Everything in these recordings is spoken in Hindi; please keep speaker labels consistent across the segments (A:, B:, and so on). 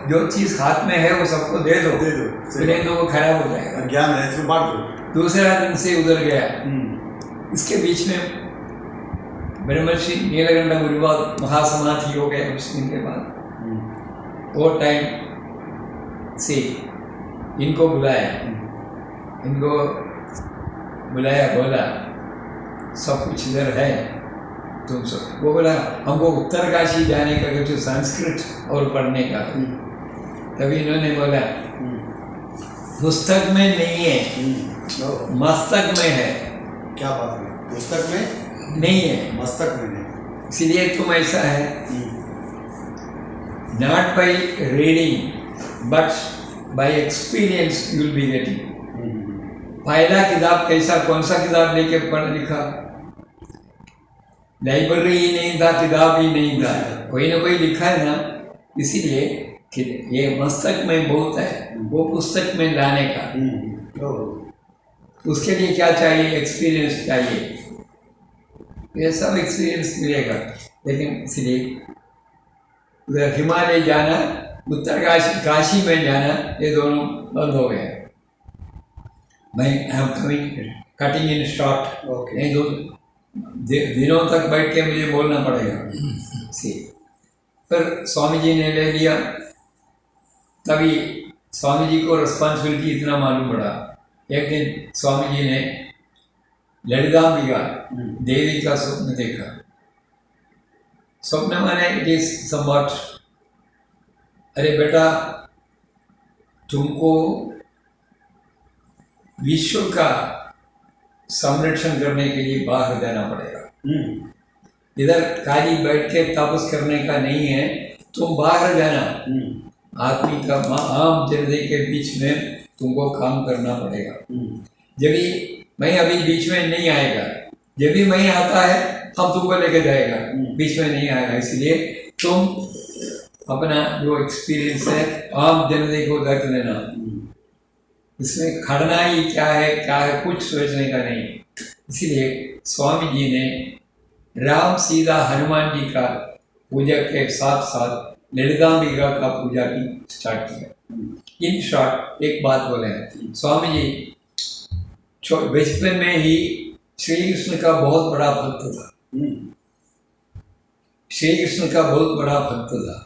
A: जो चीज़ हाथ में है वो सबको दे दो, नहीं तो वो खराब हो जाएगा।
B: ज्ञान है इसमें बांट दो।
A: दूसरा दिन से उधर गया। इसके बीच में ब्रह्मर्षि नीलकंठ गुरुवाद महासमाधि हो गए। कुछ दिन के बाद वो टाइम से इनको बुलाया, बोला सब कुछ इधर है, तुम सब। वो बोला हमको उत्तरकाशी जाने का कुछ संस्कृत और पढ़ने का। तभी इन्होंने बोला पुस्तक में नहीं है, मस्तक में है।
B: क्या बात है, पुस्तक में
A: नहीं है,
B: मस्तक में नहीं।
A: इसलिए तुम ऐसा है, not by reading but by experience you will be getting. पहला किताब कैसा, कौन सा किताब लेके पढ़ लिखा? लाइब्रेरी ही नहीं था, किताब ही नहीं था, कोई ना कोई लिखा है ना। इसीलिए ये मस्तक में बहुत है, वो पुस्तक में लाने का। उसके लिए क्या चाहिए? एक्सपीरियंस चाहिए। ये सब एक्सपीरियंस मिलेगा। लेकिन इसलिए उधर हिमालय जाना, उत्तरकाशी में जाना, ये दोनों बंद हो गए। मैं I am cutting in short. नहीं तो दिनों तक बैठ के मुझे बोलना पड़ेगा। फिर स्वामी जी ने ले लिया। तभी स्वामी जी को रिस्पॉन्सिबिलिटी इतना मालूम पड़ा। एक दिन स्वामी जी ने ललितांबिका देवी का स्वप्न देखा। स्वप्न माने इट इज समवॉट, अरे बेटा तुमको विश्व का संरक्षण करने के लिए बाहर जाना पड़ेगा। इधर खाली बैठ के तपस करने का नहीं है, तुम बाहर जाना। आदमी का आम जनता के बीच में तुमको काम करना पड़ेगा। जब मैं अभी बीच में नहीं आएगा, जब भी मैं आता है हम तुमको लेके जाएगा, बीच में नहीं आएगा। इसलिए तुम अपना जो एक्सपीरियंस है आम जनता को दर्द लेना। इसमें खड़ना ही क्या है कुछ सोचने का नहीं। इसीलिए स्वामी जी ने राम सीता हनुमान जी का पूजा के साथ साथ ललितांबिका का पूजा भी स्टार्ट किया। इन शॉर्ट एक बात बोले, स्वामी जी बचपन में ही श्री कृष्ण का बहुत बड़ा भक्त था। श्री कृष्ण का बहुत बड़ा भक्त था।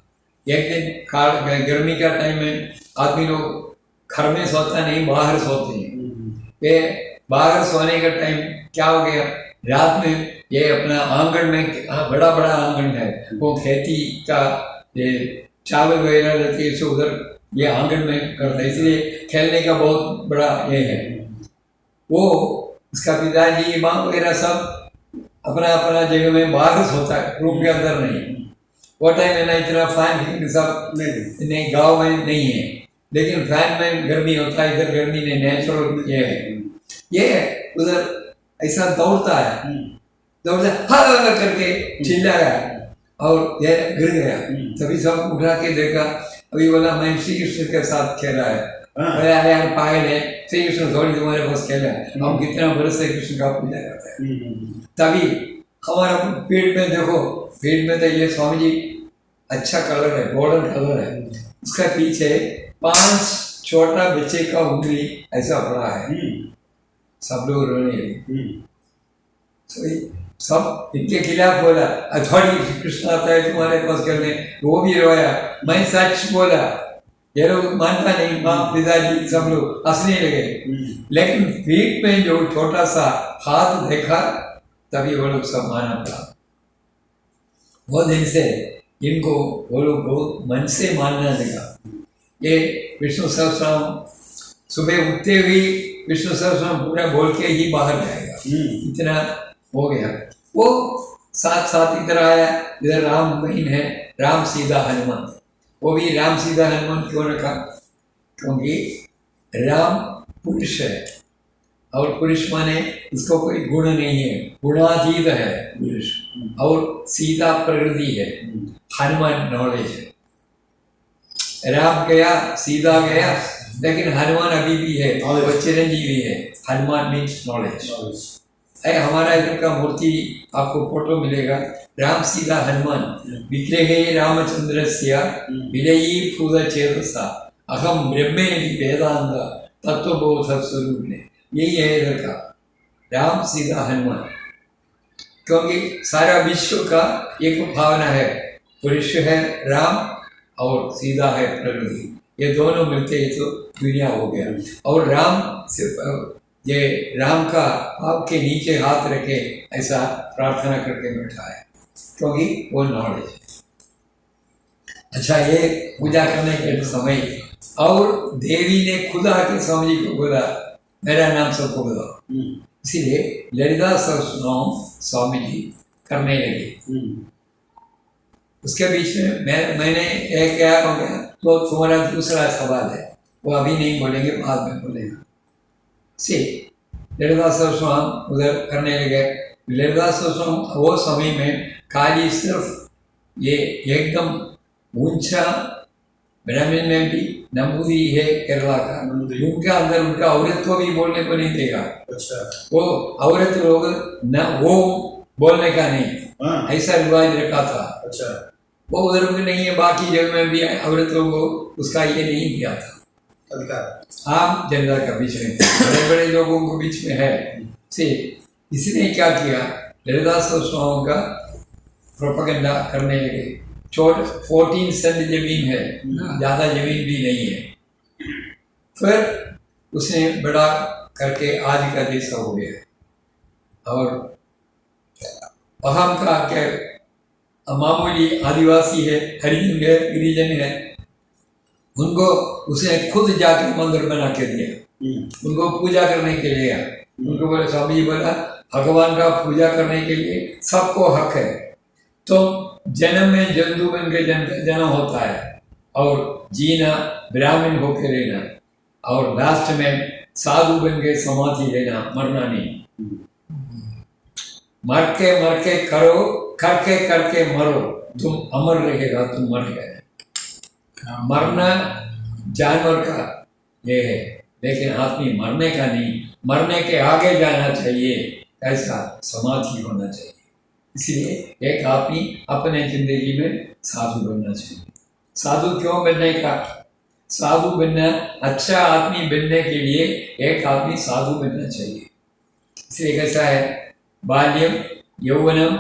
A: एक दिन गर्मी का टाइम में आदमी लोग घर में सोता नहीं, बाहर सोते हैं। ये बाहर सोने का टाइम क्या हो गया, रात में ये अपना आंगन में, बड़ा बड़ा आंगन है, वो खेती का ये चावल वगैरह रहती है, सो उधर ये आंगन में करता है। इसलिए खेलने का बहुत बड़ा ये है। वो उसका पिताजी माँ वगैरह सब अपना अपना जगह में बाहर सोता है, रूम के अंदर नहीं। वो टाइम में ना इतना फैन सब नहीं, गाँव में नहीं है, लेकिन फैन में गर्मी होता है। इधर गर्मी नहीं, नेचुरल ये है। ये उधर ऐसा दौड़ता हाँ करके चिल्लाया और ये गिर गया। तभी सब उठा के देखा। अभी बोला मैं श्री कृष्ण के साथ खेला है। यार पागल है, श्री कृष्ण थोड़ी तुम्हारे पास खेला है, हम कितना बरस से कृष्ण का पूजा करते हैं। तभी हमारा पेट में देखो, पेट में तो ये स्वामी जी अच्छा कलर है, गोल्डन कलर है। उसका पीछे 5 छोटा बच्चे का उंगली ऐसा पड़ा है। सब लोग रोने लगे। सब इनके खिलाफ बोला, अथॉरिटी कृष्ण आता है तुम्हारे पास करने, वो भी रोया। मैं सच बोला, ये लोग मानता नहीं, माँ पिताजी सब लोग हंसने लगे। लेकिन पीठ में जो छोटा सा हाथ देखा, तभी वो लोग सब माना था। वो दिन से इनको वो लोग बहुत मन से मानना लगा। ये विष्णु सहस्रनाम सुबह उठते हुए विष्णु सहस्रनाम पूरा बोल के ही बाहर जाएगा, इतना हो गया। वो साथ साथ इधर आया, इधर राम बहन है, राम सीता हनुमान। वो भी राम सीता हनुमान क्यों रखा? क्योंकि राम पुरुष है और पुरुष माने इसको कोई गुण नहीं है, गुणातीत है पुरुष। और सीता प्रकृति है, हनुमान नॉलेज है। राम गया, सीता गया, लेकिन हनुमान अभी भी है, वो चिरंजीवी है। Hanuman means knowledge. अरे हमारा इधर का मूर्ति आपको फोटो मिलेगा, राम सीता हनुमान विग्रहे रामचंद्रस्य विलयी फूल चेतसा अहम ब्रह्मेणि वेदांत तत्वबोध स्वरूपिणे। यही है इधर का राम सीता हनुमान, क्योंकि सारा विश्व का एक भावना है, पुरुष है राम और सीता है प्रकृति, ये दोनों मिलते ही तो दुनिया हो गया। और राम सिर्फ ये राम का पाँव के नीचे हाथ रखे ऐसा प्रार्थना करके बैठा है, क्योंकि वो नॉलेज है। अच्छा, ये पूजा करने के समय और देवी ने खुद आके स्वामी जी को बोला मेरा नाम सबको बताओ, इसीलिए ललिता सहस्रनाम स्वामी जी करने लगे। उसके बीच में मैंने एक क्या हो गया, तो तुम्हारा दूसरा सवाल है वो अभी नहीं बोलेंगे, बाद में बोलेगा। से ललिता सहस्रनाम उधर करने लगे। ललिता सहस्रनाम वो समय में खाली सिर्फ ये एकदम ऊंचा ब्राह्मण में भी नंबूदी है केरला का, उनके अंदर उनका औरत को भी बोलने को नहीं देगा।
B: अच्छा,
A: वो औरत लोग न वो बोलने का नहीं, ऐसा रिवाज रखा था।
B: अच्छा,
A: वो उधर भी नहीं है, बाकी जगह में भी औरतों को उसका ये नहीं दिया था आम जनता का बीच में, बड़े बड़े लोगों के बीच में है। से इसने क्या किया, ललिता सहस्रनाम का प्रोपेगेंडा करने लगे। 14 सेंट जमीन है, ज़्यादा जमीन भी नहीं है। फिर उसने बड़ा करके आज का देश हो गया। और अहम का क्या मामूली आदिवासी है, हरिजन है, गिरिजन है, उनको उसने खुद जाके मंदिर बना के दिया, उनको पूजा करने के लिए। उनको बोले, स्वामी जी बोला भगवान का पूजा करने के लिए सबको हक है, तो जन्म में जंतु बन के जन्म होता है और जीना ब्राह्मण होके रहना, और लास्ट में साधु बन के समाधि लेना, मरना नहीं। मर के करो, करके करके मरो, तुम अमर रहेगा, तुम मर गए। मरना जानवर का ये है, लेकिन आदमी मरने का नहीं, मरने के आगे जाना चाहिए, ऐसा समाधि होना चाहिए। इसलिए एक आदमी अपने जिंदगी में साधु बनना चाहिए। साधु क्यों बनने का, साधु बनना, अच्छा आदमी बनने के लिए एक आदमी साधु बनना चाहिए। इसलिए कैसा है, बाल्यम यौवनम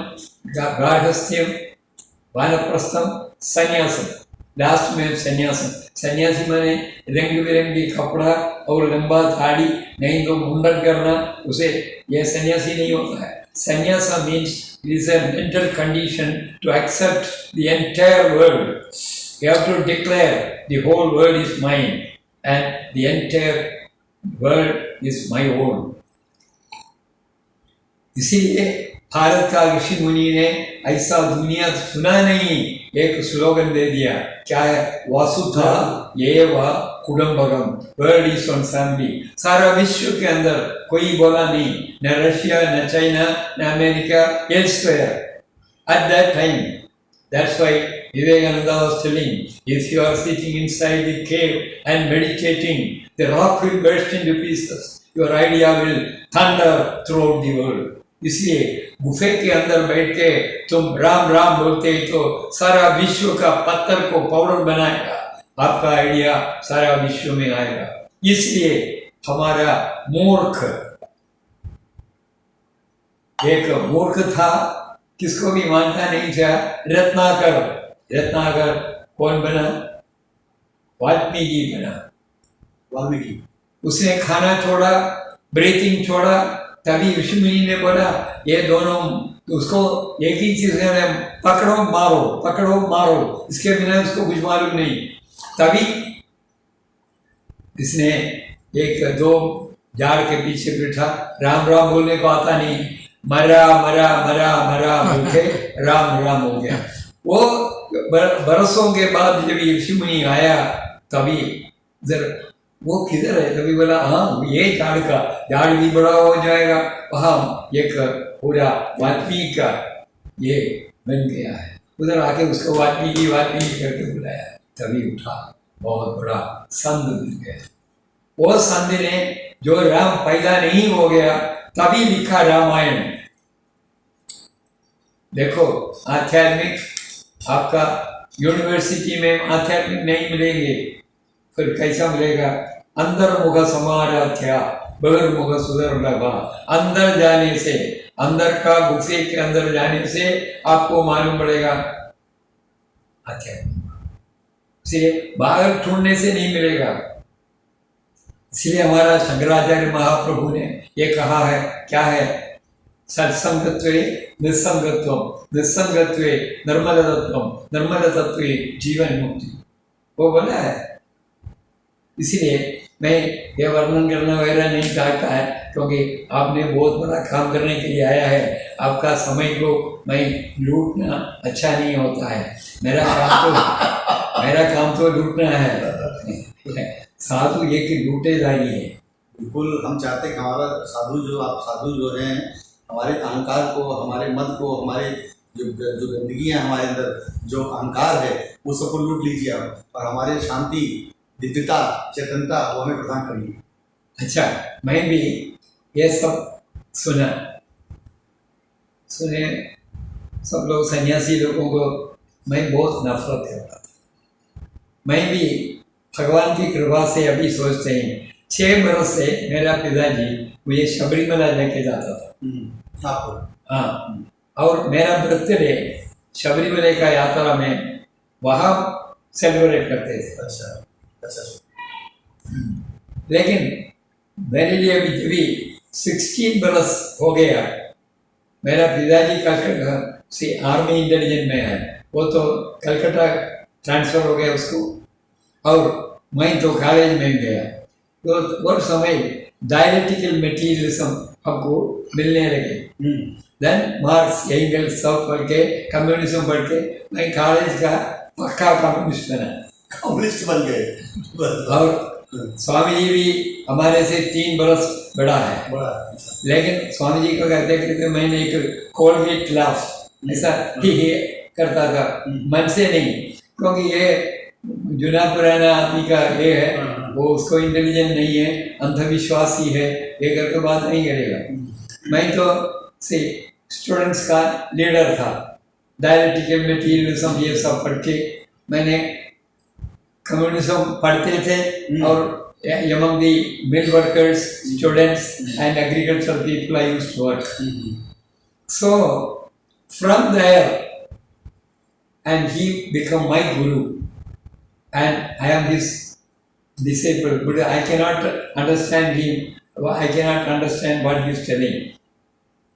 A: गार्हस्थ्यम वानप्रस्थम संन्यासम, लास्ट में सन्यासी। सन्यासी माने रंग बिरंगी कपड़ा और लंबा दाढ़ी, नहीं तो मुंडन करना, उसे यह सन्यासी नहीं होता है। सन्यासा means it is a mental condition to accept the entire world. You have to declare the whole world is mine and the entire world is my own. इसीलिए भारत का ऋषि मुनि ने ऐसा दुनिया सुना नहीं, एक स्लोगन दे दिया, क्या है, वासुधा एव कुटुंबकम, वर्ल्ड इज वन फैमिली। सारा विश्व के अंदर कोई बोला नहीं, न रशिया, न चाइना, न America, elsewhere at that time. That's why Vivekananda was telling, if you are sitting inside the cave and meditating, the rock will burst into pieces, your idea will thunder throughout the world. इसलिए गुफे के अंदर बैठ के तुम राम राम बोलते तो सारा विश्व का पत्थर को पाउडर बनाएगा, आपका आइडिया सारा विश्व में आएगा। इसलिए हमारा मूर्ख, एक मूर्ख था, किसको भी मानता नहीं था, रत्नाकर। रत्नाकर कौन बना, वाल्मीकि बना।
B: वाल्मीकि,
A: उसने खाना छोड़ा, ब्रीथिंग छोड़ा, तभी ऋषि मुनि ने बोला ये दोनों, उसको एक ही चीज है, पकड़ो मारो, पकड़ो मारो, इसके बिना उसको कुछ मालूम नहीं। तभी इसने एक दो झाड़ के पीछे बैठा, राम राम बोलने को आता नहीं, मरा मरा मरा मरा बोल के राम राम हो गया। वो बरसों के बाद जब ऋषि मुनि आया, तभी जरा वो किधर है, तभी बोला हाँ ये झाड़ का, झाड़ भी बड़ा हो जाएगा, वहाँ एक पूरा वाल्मीकि का ये बन गया है। उधर आके उसको वाल्मीकि वाल्मीकि करके बुलाया, तभी उठा, बहुत बड़ा संत बन गया। वो संत ने, जो राम पैदा नहीं हो गया तभी लिखा रामायण। देखो आध्यात्मिक आपका यूनिवर्सिटी में आध्यात्मिक नहीं मिलेंगे, फिर कैसा मिलेगा? अंदर मुख समाराध्या बहिर्मुख सुदर्लभा। अंदर जाने से, अंदर का गुफे के अंदर जाने से आपको मालूम पड़ेगा आध्यात्मिक। इसलिए बाहर ढूंढने से नहीं मिलेगा। इसलिए हमारा शंकराचार्य महाप्रभु ने ये कहा है, क्या है? सत्संगत्वे निस्संगत्वम, निस्संगत्वे निर्मलतत्वम, निर्मलतत्वे जीवन मुक्ति, वो बोला है। इसलिए मैं ये वर्णन करना वगैरह नहीं चाहता है, क्योंकि आपने बहुत बड़ा काम करने के लिए आया है। आपका समय को मैं लूटना अच्छा नहीं होता है। मेरा काम तो लूटना है। साधु ये कि लूटे जाइए है।
B: बिल्कुल, हम चाहते हैं कि हमारा साधु जो हैं, हमारे अहंकार को, हमारे मत को, हमारे जो गंदगी है हमारे अंदर, जो अहंकार है, वो सबको लूट लीजिए आप, और हमारे शांति, दिव्यता, चेतनता वो हमें प्रदान करिए।
A: अच्छा, मैं भी ये सब सुने सब लोग सन्यासी लोगों को मैं बहुत नफरत करता था। मैं भी भगवान की कृपा से अभी सोचते हैं, 6 बरस से मेरा पिताजी मुझे शबरीमला लेके जाता था। हाँ, और मेरा बर्थडे शबरीमला का यात्रा में वहाँ सेलिब्रेट करते थे।
B: अच्छा।
A: लेकिन मेरे लिए अभी 16 बरस हो गया। मेरा पिताजी कलकत्ता से आर्मी इंटेलिजेंस में है, वो तो कलकत्ता ट्रांसफ़र हो गया उसको, और मैं तो कॉलेज में गया। तो वो समय डायलेक्टिकल मटीरियलिज्म हमको मिलने लगे। देन मार्क्स एंगल्स सब पढ़ के, कम्युनिज्म पढ़ के मैं कॉलेज का पक्का कम्युनिस्ट बना,
B: कम्युनिस्ट बन गए।
A: और स्वामी जी भी हमारे से 3 बरस बड़ा है। लेकिन स्वामी जी को कहते कि मैंने एक कोलगेट क्लास ऐसा ही करता था, मन से नहीं, क्योंकि ये जुना पुराना आदमी का ये है, वो उसको इंटेलिजेंट नहीं है, अंधविश्वासी है, ये करके बात नहीं करेगा। मैं तो से स्टूडेंट्स का लीडर था। डायलेक्टिकल मटीरियलिज्म ये सब पढ़ के मैंने कम्युनिज्म पढ़ते थे, और among the mill workers, students and agricultural people I used to work. So from there, and he became my guru, and I am his disciple, but I cannot understand him, I cannot understand what he is telling,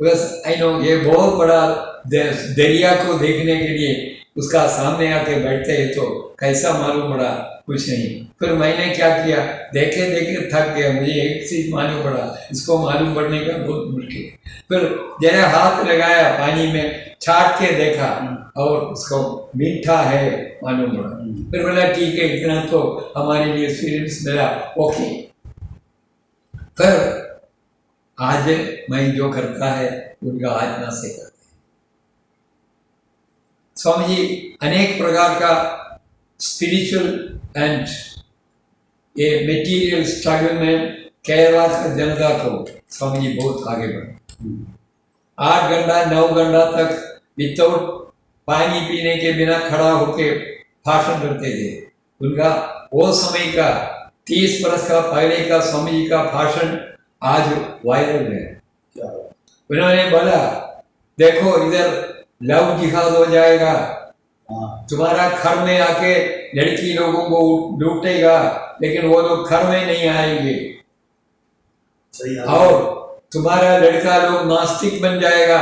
A: because I know ये बहुत बड़ा दरिया को देखने के लिए उसका सामने आके बैठते हैं तो कैसा मालूम पड़ा? कुछ नहीं। फिर मैंने क्या किया, देखे देखे थक गया, मुझे एक चीज मालूम पड़ा, इसको मालूम पड़ने का बहुत मुश्किल है। फिर जरा हाथ लगाया, पानी में छाट के देखा, और उसको मीठा है मालूम पड़ा। फिर बोला ठीक है, इतना तो हमारे लिए एक्सपीरियंस मिला, ओके। फिर आज मैं जो करता है उनका आज्ञा से करते। स्वामी जी अनेक प्रकार का स्पिरिचुअल एंड ये मटेरियल स्ट्रगल में केरला का जनता को स्वामी जी बहुत आगे बढ़े। 8 घंटा 9 घंटा तक विदाउट पानी पीने के बिना खड़ा होके भाषण करते थे। उनका वो समय का 30 वर्ष का पहले का स्वामी जी का भाषण आज वायरल है। उन्होंने बोला, देखो इधर लव जिहाद हो जाएगा, तुम्हारा घर में आके लड़की लोगों को लूटेगा, लेकिन वो लोग घर में नहीं आएंगे, और तुम्हारा लड़का लोग नास्तिक बन जाएगा।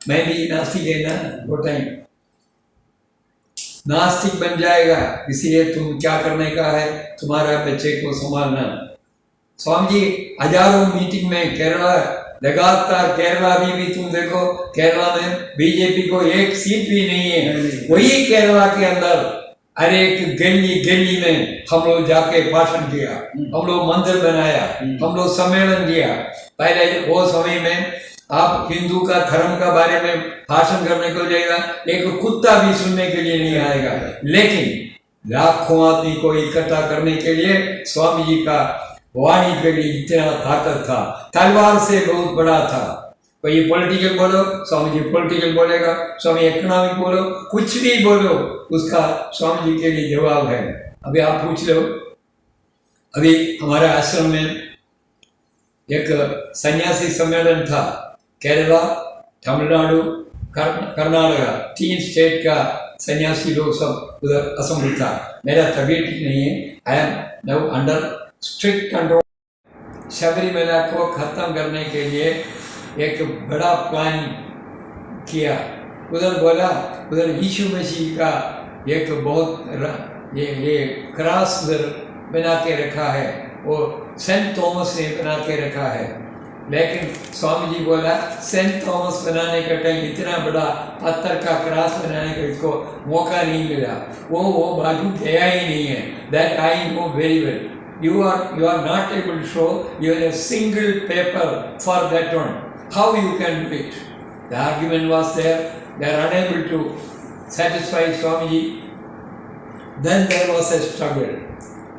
A: मैं भी नास्तिक है ना, वो टाइम नास्तिक बन जाएगा, इसीलिए तुम क्या करने का है, तुम्हारा बच्चे को संभालना। स्वामी जी हजारों मीटिंग में केरला लगातार, केरला भी तुम देखो, केरला में बीजेपी को एक सीट भी नहीं है। वही केरला के अंदर हर एक गली गली में हम लोग जाके भाषण किया, हम लोग मंदिर बनाया, हम लोग सम्मेलन किया। पहले वो समय में आप हिंदू का धर्म का बारे में भाषण करने को जाएगा, एक कुत्ता भी सुनने के लिए नहीं आएगा। लेकिन लाखों आदमी को इकट्ठा करने के लिए स्वामी जी का वाणी के लिए इतना ताकत था, तलवार से बहुत बड़ा था। कोई पॉलिटिकल बोलो, स्वामी जी पॉलिटिकल बोलेगा, स्वामी इकोनॉमिक बोलो, कुछ भी बोलो, उसका स्वामी जी के लिए जवाब है। अभी आप पूछ लो, अभी हमारे आश्रम में एक सन्यासी सम्मेलन था, केरला, तमिलनाडु, कर्नाटका, 3 स्टेट का सन्यासी लोग सब उधर असेंबली था। मेरा तबीयत ठीक नहीं है, I am now under strict control. Sabarimala को खत्म करने के लिए एक बड़ा प्लान किया। उधर बोला, उधर यीशु मसीह का एक बहुत ये क्रॉस उधर बना के रखा है, वो सेंट थॉमस ने बना के रखा है। लेकिन स्वामी जी बोला, सेंट थॉमस बनाने का टाइम इतना बड़ा पत्थर का क्रॉस बनाने का इसको मौका नहीं मिला, वो बाजू गया ही नहीं है। That I know very well. You are not able to show even a single paper for that one. How you can do it? The argument was there. They are unable to satisfy Swamiji. Then there was a struggle,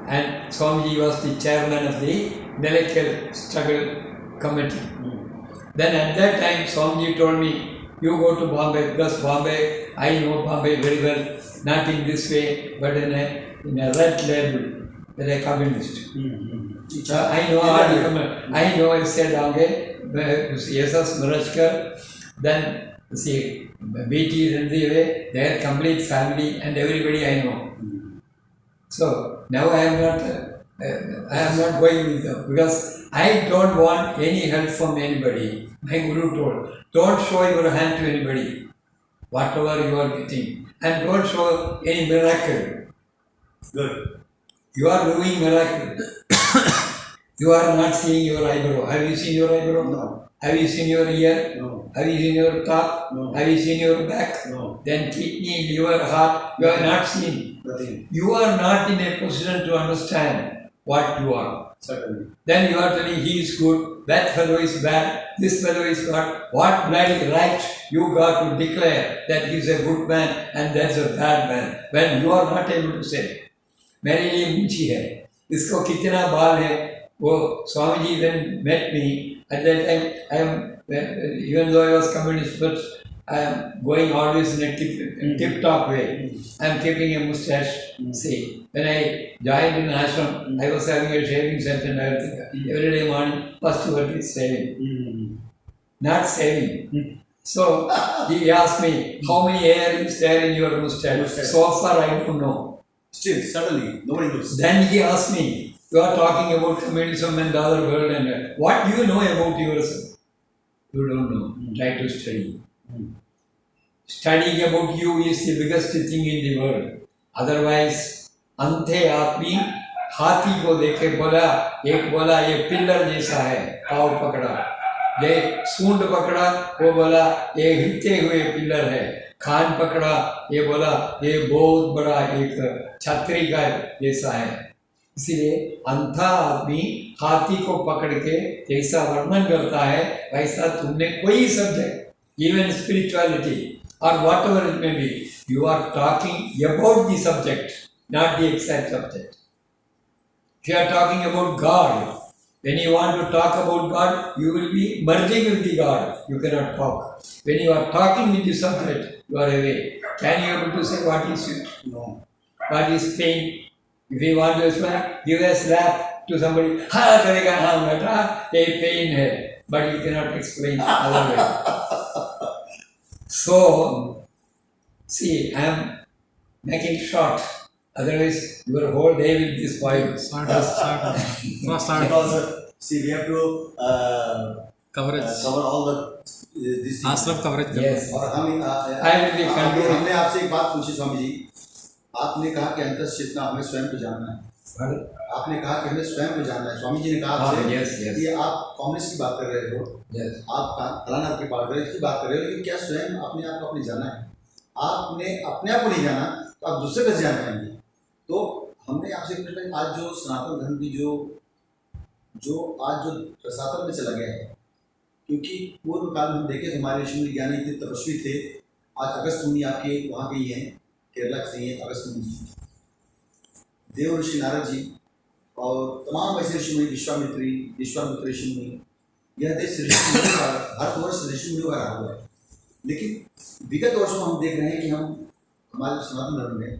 A: and Swamiji was the chairman of the Nilekal Struggle Committee. Then at that time, Swamiji told me, "You go to Bombay, because Bombay, I know Bombay very well. Not in this way, but in a red label." A communist. I know I know I said SS Murashkar, then see BT Randive, their complete family and everybody I know. So now I am not going with them because I don't want any help from anybody. My Guru told, don't show your hand to anybody, whatever you are getting, and don't show any miracle.
B: Good.
A: You are doing miracle. You are not seeing your eyebrow. Have you seen your eyebrow?
B: No.
A: Have you seen your ear?
B: No.
A: Have you seen your top?
B: No.
A: Have you seen your back?
B: No.
A: Then kidney, liver, heart, you are not seen.
B: Nothing.
A: You are not in a position to understand what you are.
B: Certainly.
A: Then you are telling he is good, that fellow is bad, this fellow is bad. What bloody right you got to declare that he is a good man and that's a bad man when you are not able to say? मेरे लिए ऊंची है, इसको कितना बाल है। वो Swami ji when met me at that time, I am even though I was communist, but I am going always in a tip-top way. I am keeping a mustache. See, when I joined in ashram, I was having a shaving set and everything. Every day morning, first word is saving, not saving. So he asked me, how many hair is there in your mustache? So far I don't know.
B: Still, certainly, nobody knows.
A: Then he asked me, you are talking about communism and the other world, and what do you know about yourself? You don't know. Try to study. Studying about you is the biggest thing in the world. Otherwise, अंधे आदमी हाथी को देखे बोला, एक बोला ये पिल्लर जैसा है, पाँव पकड़ा, ये सूंड पकड़ा, वो बोला ये हिलते हुए पिल्लर है, खान पकड़ा, ये बोला ये बहुत बड़ा एक छतरी का जैसा है। इसलिए अंधा आदमी हाथी को पकड़ के जैसा वर्णन करता है, वैसा तुमने कोई सब्जेक्ट, इवन स्पिरिचुअलिटी और whatever it may be, you are talking about the subject, not the exact subject. If you are talking about God, when you want to talk about God, you will be merging with the God. You cannot talk. When you are talking with the subject, you are away. Can you able to say what is it?
B: No.
A: What is pain? If you want to explain, give a slap to somebody. Ha, karega ha, beta, ये pain है. But you cannot explain other way. So, see, I am making short. Otherwise, your whole day will be spoiled.
B: Because see, we have to
C: cover
B: all the these things.
C: आश्रम कवरेज
A: Yes.
B: और हम
A: I will be concluding.
B: हमने आपसे एक बात पूछी स्वामी जी, आपने कहा कि अंतस चेतना हमें स्वयं को जानना है।
A: Pardon?
B: आपने कहा कि हमें स्वयं को जानना है। स्वामी जी ने कहा
A: हाँ,
B: आपसे
A: yes, yes.
B: कि आप कम्युनिस्ट की बात कर रहे हो,
A: Yes.
B: आप फलाना की बात कर रहे हो, इसकी बात कर रहे हो, लेकिन क्या स्वयं अपने आप को अपने जाना है? आपने अपने आप को नहीं जाना तो आप दूसरे कैसे जान पाएंगे? तो हमने आपसे पूछा, आज जो सनातन धर्म की जो आज जो प्रसारण में चला गया है, क्योंकि पूर्व काल में हम देखें तो हमारे ऋषि मुनि ज्ञानी इतने तपस्वी थे। आज अगस्त मुनि आपके वहाँ के ही हैं, केरला से ही हैं अगस्त मुनि जी, देव ऋषि नारद जी और तमाम ऐसे ऋषि मुनि, विश्वामित्र ऋषि मुनि, यह देश ऋषि मुनियों का, भारतवर्ष ऋषि मुनियों का रहा हुआ है। लेकिन विगत वर्षों में हम देख रहे हैं कि हम हमारे सनातन धर्म में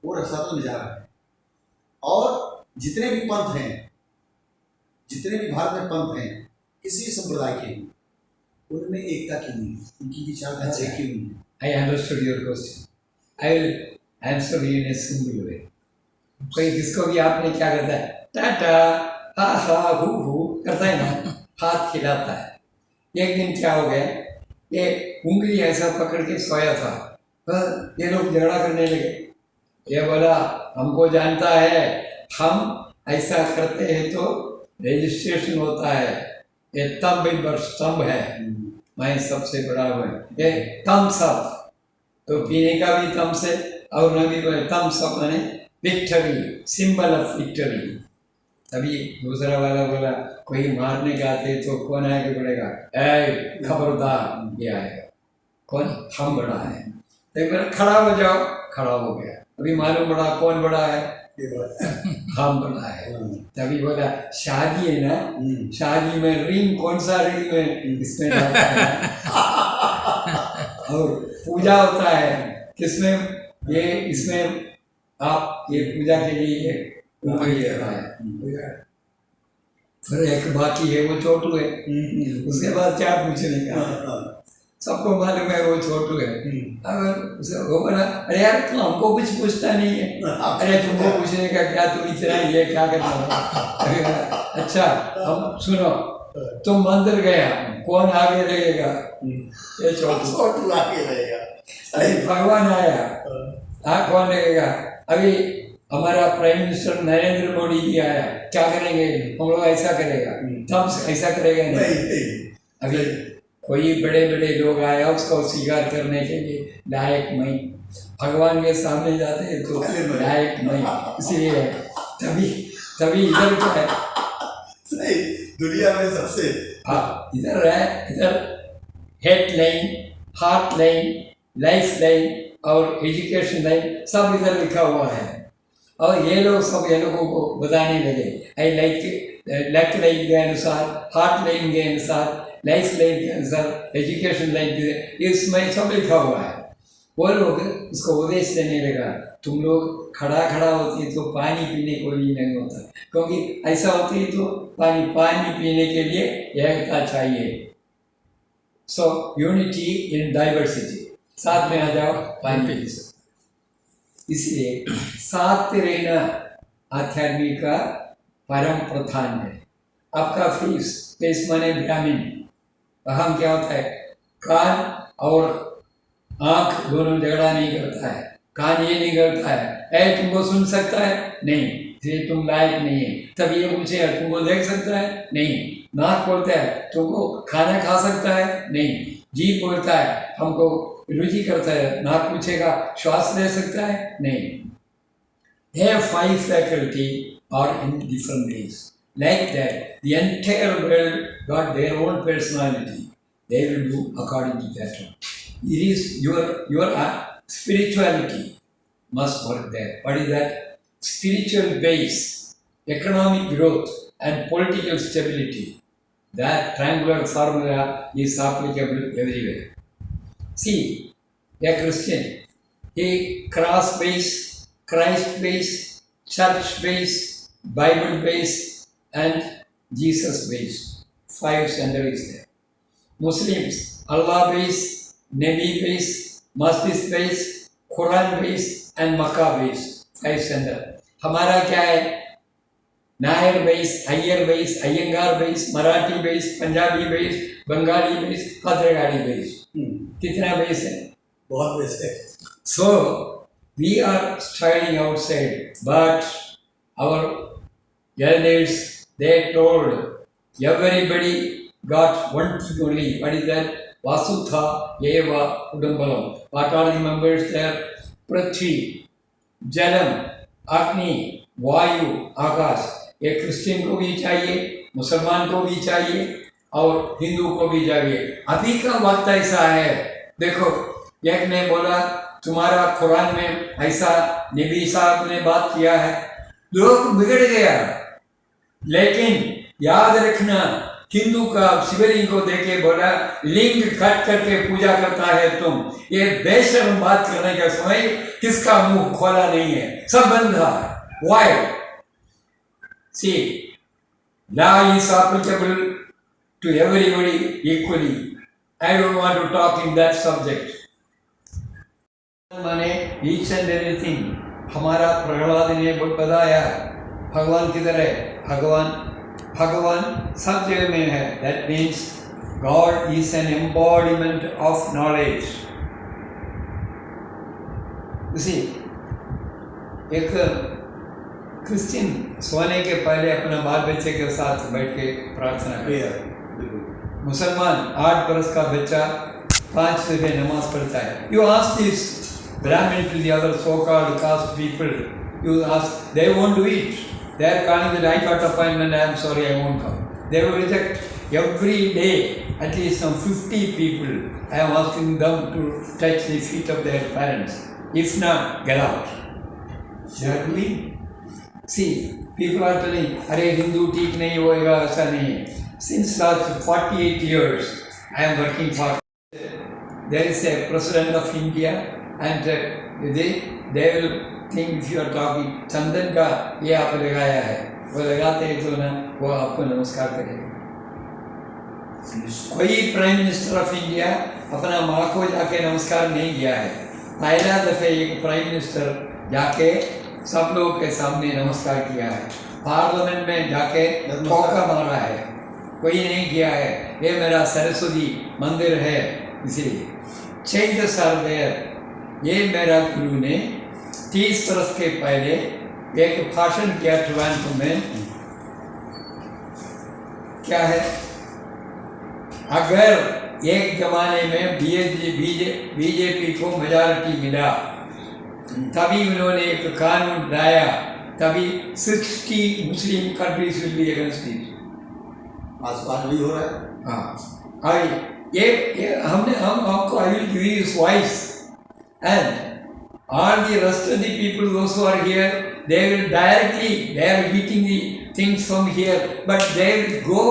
B: वो रसातल में जा रहे हैं, और जितने भी पंथ हैं, जितने भी भारत में पंथ हैं, किसी संप्रदाय के हैं, उनमें एकता क्यों नहीं है, उनकी विचारधारा एक क्यों नहीं है?
A: I understood your question. I will answer you in a simple way. कोई किसको भी आपने क्या करता है, टाटा हा हा हु करता है ना, हाथ खिलाता है। एक दिन क्या हो गया, ये उंगली ऐसा पकड़ के सोया था, ये लोग झगड़ा करने लगे। ये बोला हमको जानता है, हम ऐसा करते हैं तो रजिस्ट्रेशन होता है, ये तब स्तंभ है, मैं सबसे बड़ा हूँ, ये थम्स अप, तो पीने का भी थम्स है, और नबी बोले थम्स अप माने विक्टरी, सिंबल ऑफ विक्टरी। तभी दूसरा वाला बोला कोई मारने का आते तो कौन आगे बढ़ेगा, ऐ खबरदार ये आएगा, कौन, हम बड़ा है। तो बोला खड़ा हो जाओ, खड़ा हो गया। अभी मालूम पड़ा कौन बड़ा है, हम बड़ा है। तभी बोला शादी है ना, शादी में रिंग, कौन सा रिंग में इसमें डालता है और पूजा होता है किसमें, ये इसमें आप ये पूजा के लिए उंगली रखा है। फिर एक बाकी है वो छोटू है, उसके बाद क्या पूछने का, सबको मालूम है वो छोटू है। अब वो बोला अरे यार तू हमको कुछ पूछता नहीं है, अरे तुमको पूछने का क्या, तुम इतना ये क्या करना है। अच्छा अब सुनो, तुम मंदिर गया, कौन आगे रहेगा, ये छोटू
B: आगे रहेगा।
A: अरे भगवान आया, कौन रहेगा। अभी हमारा प्राइम मिनिस्टर नरेंद्र मोदी जी आया, क्या करेंगे हम लोग, ऐसा करेगा, तब ऐसा करेगा नहीं। अभी कोई बड़े बड़े लोग आए, उसको स्वीकार करने के लिए लायक नहीं, भगवान के सामने जाते हैं तो लायक नहीं, इसलिए तभी इधर क्या है,
B: सही दुनिया में सबसे,
A: हाँ इधर है, इधर head line, heart line, life line और एजुकेशन लाइन सब इधर लिखा हुआ है। और ये लोग सब ये लोगों को बताने लगे, आई लेफ्ट लाइन के अनुसार, हार्ट लाइन के अनुसार, लाइफ लाइन के अनुसार, एजुकेशन लाइन के, इसमें सब लिखा हुआ है। वो लोग उसको उपदेश देने लगा, तुम लोग खड़ा होती तो पानी पीने को भी नहीं होता, क्योंकि ऐसा होती तो पानी पीने के लिए एकता चाहिए। सो यूनिटी इन डाइवर्सिटी, साथ में आ जाओ, पानी पी सकते। इसलिए साथ रहना आध्यात्मिक का परम प्रधान है। आपका फेस माने ब्राह्मण, अहम क्या होता है, कान और आंख दोनों झगड़ा नहीं करता है। कान ये नहीं करता है ऐ तुमको सुन सकता है नहीं, ये तुम लायक नहीं है, तब ये पूछे तुमको देख सकता है नहीं। नाक बोलता है तुमको खाना खा सकता है नहीं। जीभ बोलता है हमको रुचि करता है, नाक पूछेगा श्वास ले सकता है नहीं। They have 5 faculty or in different ways. Like that, the entire world got their own personality. They will do according to that one. It is your spirituality must work there. What is that? Spiritual base, economic growth, and political stability. That triangular formula is applicable everywhere. See, a Christian, he cross-based, Christ-based, church-based, Bible-based, and Jesus-based. 5 centers there. Muslims, Allah-based, Nabi-based, Masjid-based, Quran-based, and Makkah-based. 5 centers. हमारा क्या है? Nair base, Iyer base, Iyengar base, Marathi base, Punjabi base, Bengali base, पत्रकारी बेस। कितना बेस है?
B: बहुत बेस है।
A: So we are striding outside, but our elders they told everybody got one thing only. What is that? Vasudha eva kudambalam. What are the members there? Prithvi, Jalam, Agni, Vayu, Akash. एक क्रिश्चियन को भी चाहिए, मुसलमान को भी चाहिए और हिंदू को भी चाहिए। अभी का वक्त ऐसा है, देखो एक ने बोला तुम्हारा कुरान में ऐसा, नबी साहब ने बात किया है, लोग बिगड़ गया। लेकिन याद रखना, हिंदू का शिवलिंग को देखे बोला लिंग कट करके पूजा करता है तुम, ये बेशर्म बात करने का समय किसका मुंह खोला नहीं है, सब बंद है। Why see law is applicable to everybody equally. I don't want to talk in that subject. माने each and everything हमारा प्रहलाद ने बताया भगवान किधर है, भगवान सब जगह में है। That means God is an embodiment of knowledge. You see, एक क्रिश्चियन सोने के पहले अपना बाल बच्चे के साथ बैठ के प्रार्थना करे। मुसलमान 8 बरस का बच्चा 5 दफे नमाज पढ़ता है। You ask this Brahmin to the other so-called caste people, you ask, they won't do it. They are calling that I got appointment, I am sorry, I won't come. They will reject every day. At least some 50 people, I am asking them to touch the feet of their parents. If not, get out. They are doing. See, people are telling, अरे हिंदू ठीक नहीं होएगा, ऐसा नहीं है। Since last 48 years, I am working for. There is a president of India, and they will think if you are talking, चंदन का ये आप लगाया है, वो लगाते हैं तो ना वो आपको नमस्कार करेगा। कोई प्राइम मिनिस्टर ऑफ इंडिया अपना माँ को जाके नमस्कार नहीं किया है। पहला दफे एक प्राइम मिनिस्टर जाके सब लोगों के सामने नमस्कार किया है, पार्लियामेंट में जाके ठोका मारा है, कोई नहीं किया है। ये मेरा सरस्वती मंदिर है, इसलिए चेंजेस आर देयर। ये मेरा गुरु ने 30 बरस के पहले एक भाषण किया टोरंटो में। क्या है, अगर एक जमाने में बीजेपी को मेजॉरिटी मिला, तभी उन्होंने एक कानून लाया, तभी 60 Muslim countries will be against it.
B: आसपास भी हो रहा है।
A: हाँ, और ये हम आपको I will give you his voice, and all the rest of the people, those who are here, they will directly, they are eating the things from here, but they will go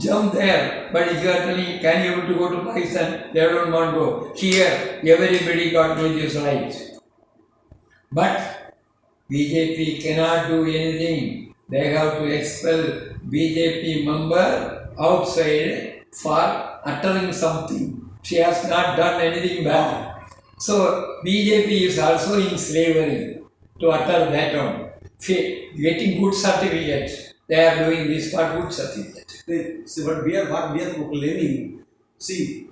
A: jump there. But if you are telling, can you able to go to Pakistan, they don't want to go. Here, everybody got religious rights. But BJP cannot do anything. They have to expel BJP member outside for uttering something. She has not done anything bad. So BJP is also in slavery to utter that on. Getting good certificates. They are doing this for good certificate.
B: See, what we are proclaiming. See,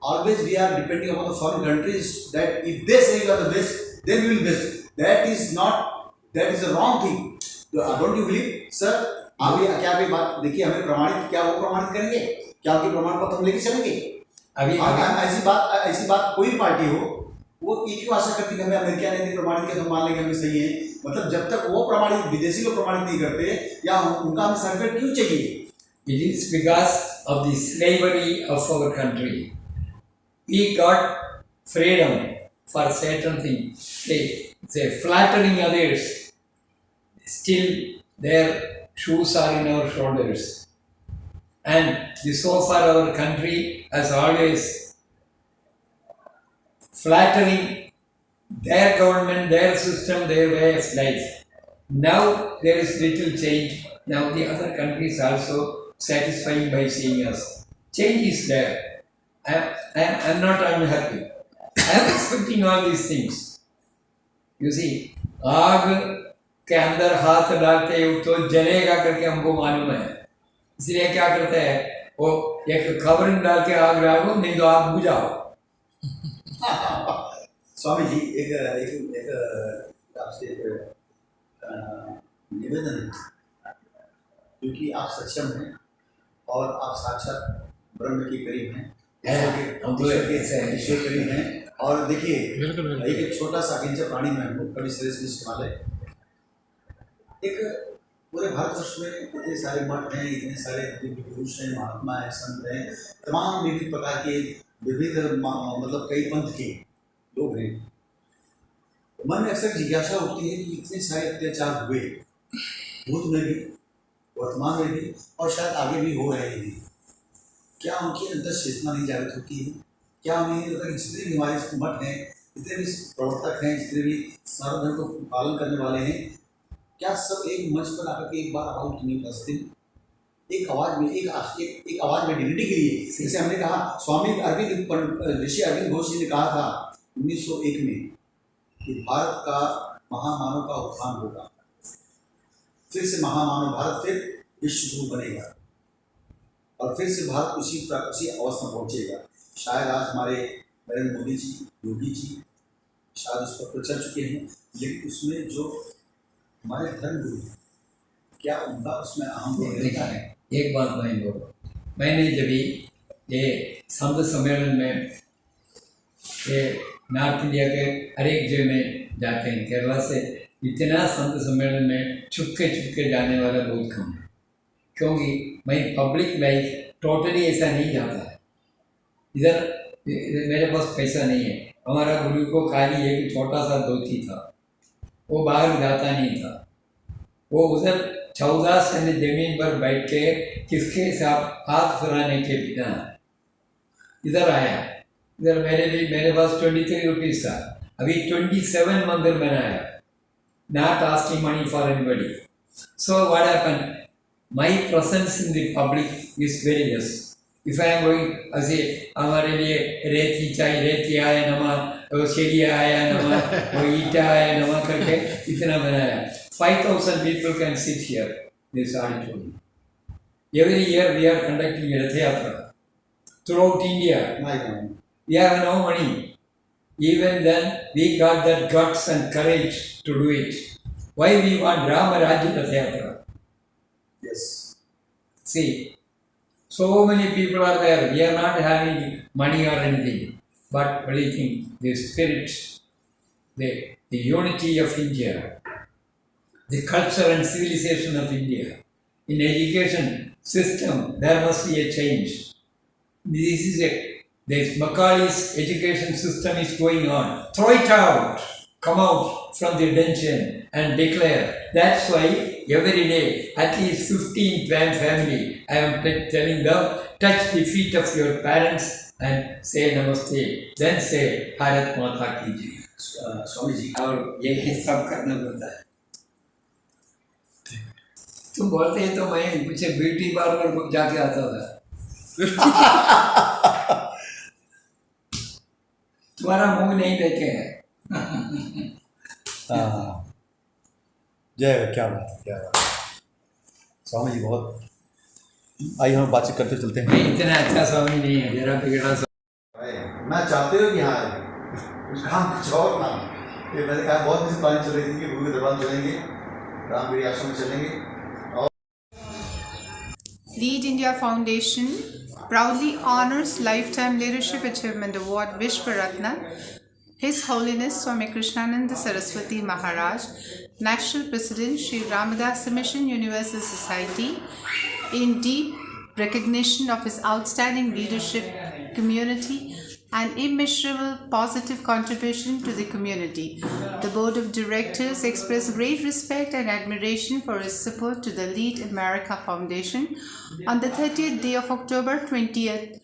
B: always we are depending upon the foreign countries that if they say you are the best, then we will best. That is a wrong thing. Don't you believe, sir? आप ये क्या भी बात देखिए, हमें प्रमाणित, क्या वो प्रमाणित करेंगे? क्या उनके प्रमाण पत्र हम लेके चलेंगे? अभी ऐसी बात कोई पार्टी हो, वो ये क्यों आशा करती है हमें अमेरिका ने प्रमाणित किया तो मान लेंगे हमें सही है। मतलब जब तक वो प्रमाणित, विदेशी लोग प्रमाणित नहीं करते, या उनका हमें सर्टिफिकेट क्यों चाहिए?
A: It is because of the slavery of our country. We got freedom for certain things. Say flattering others. Still, their shoes are in our shoulders. And so far our country has always flattering their government, their system, their way of life. Now there is little change. Now the other countries also satisfying by seeing us. Change is there. I am not unhappy. I am expecting all these things. You see, आग के अंदर हाथ डालते हो तो जलेगा करके हमको मालूम है, इसलिए क्या करते हैं, वो एक खबर डाल के आग डालो, नहीं तो आग बुझाओ।
B: स्वामी जी, एक आपसे निवेदन है, क्योंकि आप सक्षम हैं और आप साक्षात ब्रह्म के करीब हैं, ईश्वर करीब हैं। और देखिए, एक छोटा सा किंचन प्राणी में हमको कभी श्रेष्ठ इस्तेमाल है। एक पूरे भारतवर्ष में इतने सारे मठ हैं, इतने सारे दिव्य पुरुष हैं, महात्मा हैं, संत हैं, तमाम विविध प्रकार के विविध मतलब कई पंथ के लोग हैं। मन में अक्सर जिज्ञासा होती है कि इतने सारे अत्याचार हुए, भूत में भी वर्तमान में भी और शायद आगे भी हो रहे हैं। क्या उनकी अंतर चेतना नहीं जागृत होती है? क्या उन्हें मतलब जितने भी हमारे मठ हैं, जितने भी प्रवर्तक हैं, जितने भी सनातन धर्म को पालन करने वाले हैं, क्या सब एक मंच पर आकर के एक बार आवाज नहीं कर सकते? एक आवाज में एक आवाज में डिग्निटी के लिए, जैसे हमने कहा स्वामी अरविंद ऋषि अरविंद घोष जी ने कहा था 1901 में कि भारत का महामानव का उत्थान होगा, फिर से महामानव भारत फिर विश्व गुरु बनेगा और फिर से भारत उसी अवस्था में पहुंचेगा। शायद आज हमारे नरेंद्र मोदी जी, योगी जी शायद उस पर चल चुके हैं, लेकिन उसमें जो हमारे धर्म गुरु हैं, क्या उनका उसमें अहम रोल रहता है?
A: एक बात मैं बोलूँ, मैंने जब ये संत सम्मेलन में ये नॉर्थ इंडिया के हर एक जगह में जाते हैं, केरला से इतना संत सम्मेलन में छुपके जाने वाला बहुत कम है, क्योंकि मैं पब्लिक लाइफ टोटली ऐसा नहीं जाता है। इधर मेरे पास पैसा नहीं है, हमारा गुरु को खाली एक छोटा सा धोती था, वो बाहर जाता नहीं था, वो उधर 14 सेंट जमीन पर बैठ के किसके साथ हाथ फिराने के बिना इधर आया। इधर मेरे पास 23 रुपीज़ था, अभी 27 मंदिर बनाया, not asking money for anybody. So what happened? My presence in the public is very less. If I am going, ऐसे हमारे लिए रेती चाहिए, रेती आया नमा, वो शेरिया आया नमा, वो ईटा आया नमा करके इतना बनाया। 5,000 people can sit here, this auditorium. Every year we are conducting a Rath Yatra throughout India. We have no money. Even then, we got that guts and courage to do it. Why we want Rama Rajya Rath Yatra?
B: Yes.
A: See, so many people are there. We are not having money or anything, but what do you think? The spirit, the unity of India, the culture and civilization of India. In education system, there must be a change. This Macaulay's education system is going on. Throw it out. Come out from the dungeon and declare. That's why every day, at least 15 family, I am telling them, touch the feet of your parents and say namaste. Then say Bharat Mata ki jai.
B: Swami ji
A: और ये सब करना पड़ता है। तुम बोलते हैं तो मैं कुछ ब्यूटी पार्लर को जाके आता था। तुम्हारा मुंह नहीं देखे हैं।
B: जय, क्या बात, क्या बात। स्वामी जी बहुत, आइए हम बातचीत करते चलते हैं।
A: मैं इतना अच्छा स्वामी नहीं है, जरा बिगड़ा स्वामी।
B: मैं चाहते हो कि हाँ काम कुछ और ना, ये मैंने कहा बहुत दिनों से प्लानिंग चल रही थी कि गुरु के दरबार चलेंगे, रामगिरी आश्रम में चलेंगे।
D: Lead India Foundation proudly honors Lifetime Leadership Achievement Award Vishwa Ratna His Holiness Swami Krishnananda Saraswati Maharaj, National President Sri Ramadasa Mission Universal Society, in deep recognition of his outstanding leadership, community, and immeasurable positive contribution to the community. The Board of Directors express great respect and admiration for his support to the Lead America Foundation on the 30th day of October 20th,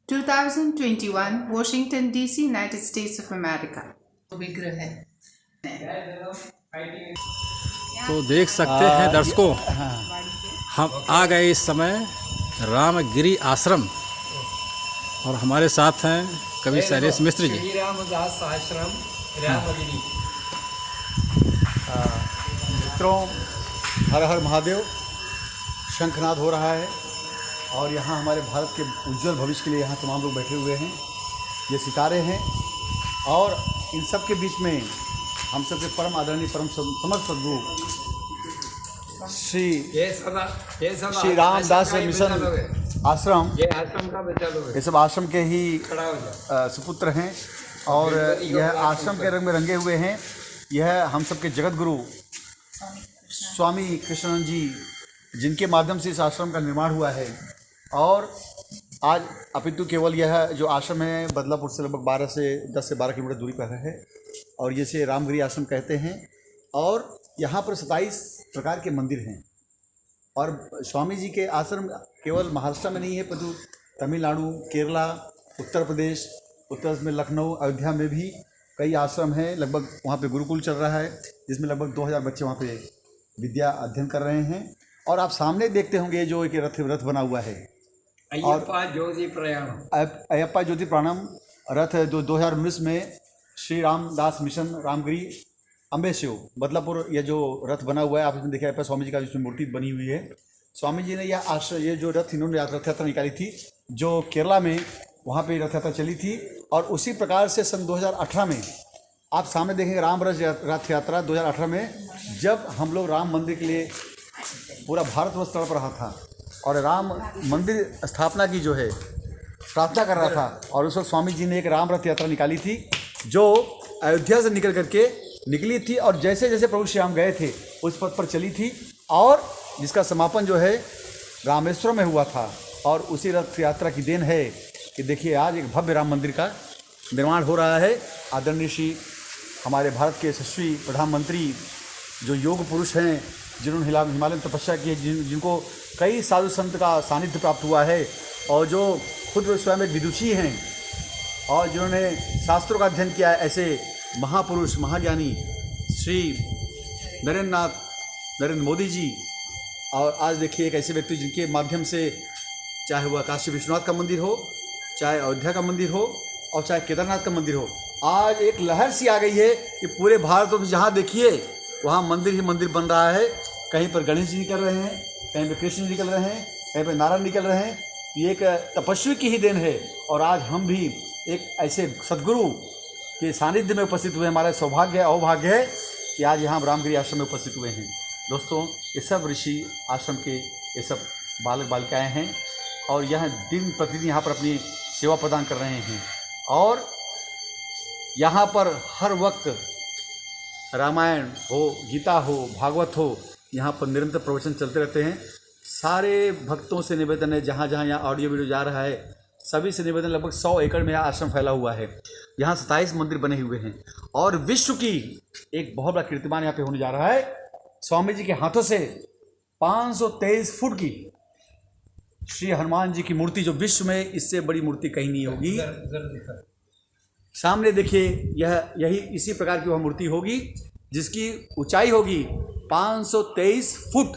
D: 2021, Washington, D.C., United States of America.
C: तो देख सकते हैं दर्शकों, हम आ गए इस समय रामगिरी आश्रम और हमारे साथ हैं कवि शैलेश मिश्र जी।
A: श्री रामदास आश्रम रामगिरी।
B: मित्रों, हर हर महादेव। शंखनाद हो रहा है और यहाँ हमारे भारत के उज्जवल भविष्य के लिए यहाँ तमाम लोग बैठे हुए हैं। ये सितारे हैं और इन सब के बीच में हम सब के परम आदरणीय परम समर्थ सद्गुरु श्री रामदास मिशन आश्रम,
A: ये आश्रम का बच्चा लोग
B: ये सब आश्रम के ही
A: खड़ा हो जाए।
B: सुपुत्र हैं और यह आश्रम के रंग में रंगे हुए हैं। यह हम सब के जगत गुरु स्वामी कृष्णानंद जी, जिनके माध्यम से इस आश्रम का निर्माण हुआ है। और आज अपितु केवल यह जो आश्रम है बदलापुर से लगभग 10 से 12 किलोमीटर दूरी पर है और जिसे रामगिरी आश्रम कहते हैं। और यहाँ पर 27 प्रकार के मंदिर हैं और स्वामी जी के आश्रम केवल महाराष्ट्र में नहीं है, परंतु तमिलनाडु, केरला, उत्तर प्रदेश में लखनऊ, अयोध्या में भी कई आश्रम हैं। लगभग वहाँ पे गुरुकुल चल रहा है, जिसमें लगभग 2000 बच्चे वहाँ पे विद्या अध्ययन कर रहे हैं। और आप सामने देखते होंगे जो एक रथ बना हुआ है,
A: अय्यप्पा ज्योति प्रयाणम।
B: अयप्पा ज्योति प्राणम रथ जो 2019 में श्री रामदास मिशन रामगिरी अम्बेशिव बदलापुर, ये जो रथ बना हुआ है आप इसमें देखिए, स्वामी जी का जिसमें मूर्ति बनी हुई है। स्वामी जी ने ये जो रथ इन्होंने रथ यात्रा निकाली थी, जो केरला में वहाँ पे रथ यात्रा चली थी। और उसी प्रकार से सन 2018 में आप सामने देखेंगे राम रथ यात्रा 2018 में, जब हम लोग राम मंदिर के लिए पूरा भारतवर्ष तड़प रहा था और राम मंदिर स्थापना की जो है प्रार्थना कर रहा था, और उस वक्त स्वामी जी ने एक राम रथ यात्रा निकाली थी जो अयोध्या से निकली थी, और जैसे जैसे प्रभु श्री राम गए थे उस पथ पर चली थी, और जिसका समापन जो है रामेश्वर में हुआ था। और उसी रथ यात्रा की देन है कि देखिए आज एक भव्य राम मंदिर का निर्माण हो रहा है। आदरणीय श्री हमारे भारत के यशस्वी प्रधानमंत्री जो योग पुरुष हैं, जिन्होंने हिमालयन तपस्या की है, जिनको कई साधु संत का सानिध्य प्राप्त हुआ है, और जो खुद स्वयं एक विदुषी हैं और जिन्होंने शास्त्रों का अध्ययन किया है, ऐसे महापुरुष महाज्ञानी श्री नरेंद्र मोदी जी। और आज देखिए एक ऐसे व्यक्ति जिनके माध्यम से चाहे वह काशी विश्वनाथ का मंदिर हो, चाहे अयोध्या का मंदिर हो, और चाहे केदारनाथ का मंदिर हो, आज एक लहर सी आ गई है कि पूरे भारत में जहाँ देखिए वहाँ मंदिर ही मंदिर बन रहा है। कहीं पर गणेश जी निकल रहे हैं, कहीं पर कृष्ण जी निकल रहे हैं, कहीं पर नारायण निकल रहे हैं। ये एक तपस्वी की ही देन है। और आज हम भी एक ऐसे सद्गुरु के सानिध्य में उपस्थित हुए। हमारा सौभाग्य अवभाग्य है कि आज यहाँ रामगिरी आश्रम में उपस्थित हुए हैं। दोस्तों, ये सब ऋषि आश्रम के ये सब बालक बालिकाएँ हैं, और यह दिन प्रतिदिन यहाँ पर अपनी सेवा प्रदान कर रहे हैं। और यहाँ पर हर वक्त रामायण हो, गीता हो, भागवत हो, यहाँ पर निरंतर प्रवचन चलते रहते हैं। सारे भक्तों से निवेदन है, जहाँ जहाँ यहाँ ऑडियो वीडियो जा रहा है, सभी से निवेदन, लगभग 100 एकड़ में यहाँ आश्रम फैला हुआ है। यहाँ 27 मंदिर बने हुए हैं, और विश्व की एक बहुत बड़ा कीर्तिमान यहाँ पे होने जा रहा है। स्वामी जी के हाथों से 523 फुट की श्री हनुमान जी की मूर्ति, जो विश्व में इससे बड़ी मूर्ति कहीं नहीं होगी। सामने देखिए, यही इसी प्रकार की वह मूर्ति होगी, जिसकी ऊंचाई होगी 523 फुट,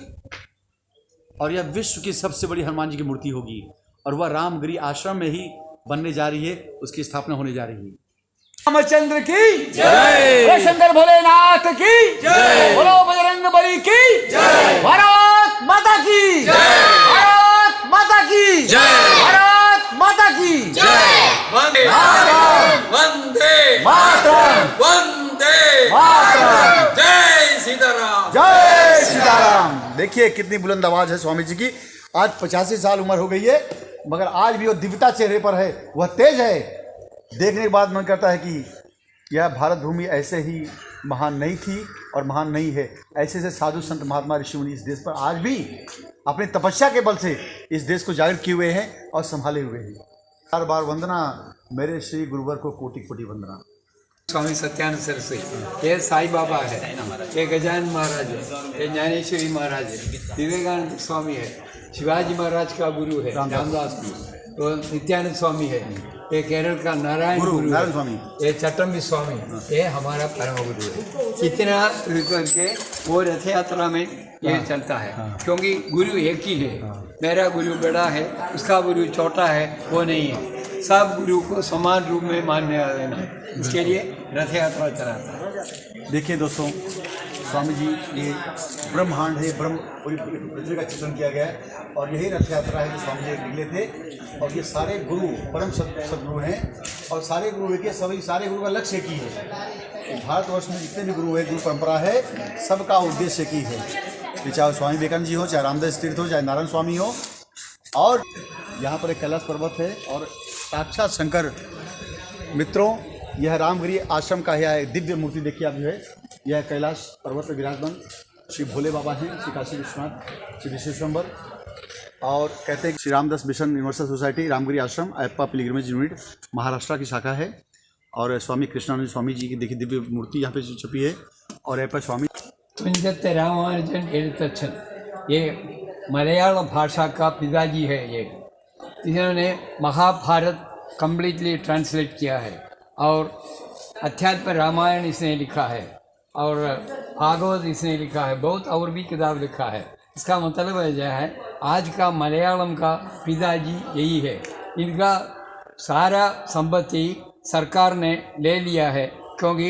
B: और यह विश्व की सबसे बड़ी हनुमान जी की मूर्ति होगी। और वह रामगिरी आश्रम में ही बनने जा रही है, उसकी स्थापना होने जा रही है। रामचंद्र की जय, शंकर भोलेनाथ की जय, बोलो बजरंगबली की जय, भारत माता की जय, भारत माता की जय, भारत माता की जय, वंदे मातरम, वंदे मातरम, जय सीताराम, जय सीताराम। देखिए कितनी बुलंद आवाज है स्वामी जी की। आज 85 साल उम्र हो गई है, मगर आज भी वो दिव्यता चेहरे पर है, वह तेज है। देखने के बाद मन करता है कि यह भारत भूमि ऐसे ही महान नहीं थी और महान नहीं है। ऐसे ऐसे साधु संत महात्मा ऋषि मुनि इस देश पर आज भी अपनी तपस्या के बल से इस देश को जागृत किए हुए हैं और संभाले हुए हैं। बार बार वंदना मेरे श्री गुरुवर को, कोटि कोटि वंदना।
A: स्वामी सत्यानंद सरस्वती, ये साई बाबा है, ये गजानन महाराज है, ये ज्ञानेश्वरी महाराज है, विवेकानंद स्वामी है, शिवाजी महाराज का गुरु है रामदास गुरु, तो नित्यानंद स्वामी है, ये केरल का नारायण गुरु है,
B: स्वामी,
A: ये चट्टम्बी स्वामी, ये हमारा परम गुरु है। इतना करके वो रथ यात्रा में ये चलता है, क्योंकि गुरु एक ही है। मेरा गुरु बड़ा है, उसका गुरु छोटा है, वो नहीं है। सब गुरु को समान रूप में मानने देना, इसके लिए रथ यात्रा चलाता है।
B: देखिए दोस्तों, स्वामी जी ये ब्रह्मांड है, पूरी पृथ्वी का चित्रण किया गया है, और यही रथ यात्रा है जो स्वामी जी निकले थे। और ये सारे गुरु परम सद्गुरु हैं, और सारे गुरु देखिए सभी सारे गुरु का लक्ष्य एक ही है। भारतवर्ष में जितने भी गुरु है, गुरु परंपरा है, सबका उद्देश्य एक ही है। चाहे स्वामी विवेकानंद जी हो, चाहे रामदास तीर्थ हो, चाहे नारायण स्वामी हो। और यहाँ पर एक कैलाश पर्वत है, और साक्षात शंकर मित्रों, यह रामगिरी आश्रम का यह दिव्य मूर्ति देखिए आप जो है, यह कैलाश पर्वत पर विराजमान श्री भोले बाबा हैं, श्री काशी विश्वनाथ, श्री विश्वेश्वर। और कहते हैं कि Shri Ramdas mission universal society Ramgiri आश्रम अयप्पा पिलग्रिमेज यूनिट महाराष्ट्र की शाखा है। और स्वामी कृष्णानंद स्वामी जी की देखिए दिव्य मूर्ति यहाँ पे छपी है। और अयप्पा स्वामी
A: तुंजत रामानुजन एडतच्छन, ये मलयालम भाषा का पिताजी है ये। इन्होंने महाभारत कम्प्लीटली ट्रांसलेट किया है और अध्यात्म रामायण इसने लिखा है और भागवत इसने लिखा है, बहुत और भी किताब लिखा है। इसका मतलब यह है आज का मलयालम का पिताजी यही है। इनका सारा संपत्ति सरकार ने ले लिया है क्योंकि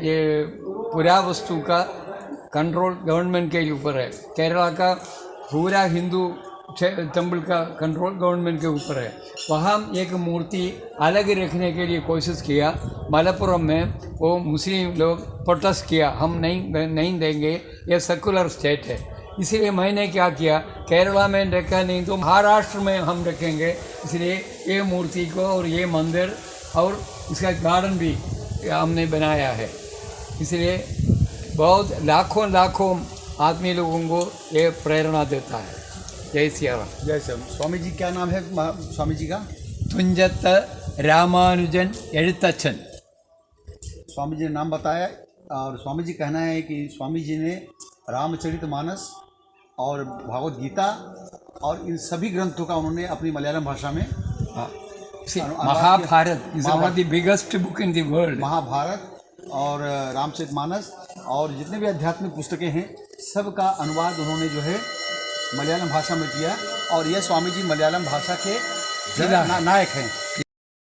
A: ये पुरावस्तु का कंट्रोल गवर्नमेंट के ऊपर है। केरला का पूरा हिंदू टेम्पल का कंट्रोल गवर्नमेंट के ऊपर है। वहाँ एक मूर्ति अलग रखने के लिए कोशिश किया, मलप्पुरम में वो मुस्लिम लोग प्रोटेस्ट किया, हम नहीं देंगे, ये सेकुलर स्टेट है। इसलिए मैंने क्या किया, केरला में रखा नहीं तो महाराष्ट्र में हम रखेंगे। इसलिए ये मूर्ति को और ये मंदिर और इसका गार्डन भी हमने बनाया है। इसलिए बहुत लाखों आदमी लोगों को ये प्रेरणा देता है। जय सिया राम।
B: जय श्री राम। स्वामी जी क्या नाम है स्वामी जी का?
A: तुंजत रामानुजन एഴുത്തച്ഛൻ।
B: स्वामी जी ने नाम बताया और स्वामी जी कहना है कि स्वामी जी ने रामचरितमानस और भागवत गीता और इन सभी ग्रंथों का उन्होंने अपनी मलयालम भाषा में
A: Mahabharat is one of the biggest book in the world.
B: Mahabharat और रामचरितमानस और जितने भी आध्यात्मिक पुस्तकें हैं सब का अनुवाद उन्होंने जो है मलयालम भाषा में किया और यह स्वामी जी मलयालम भाषा के नायक हैं।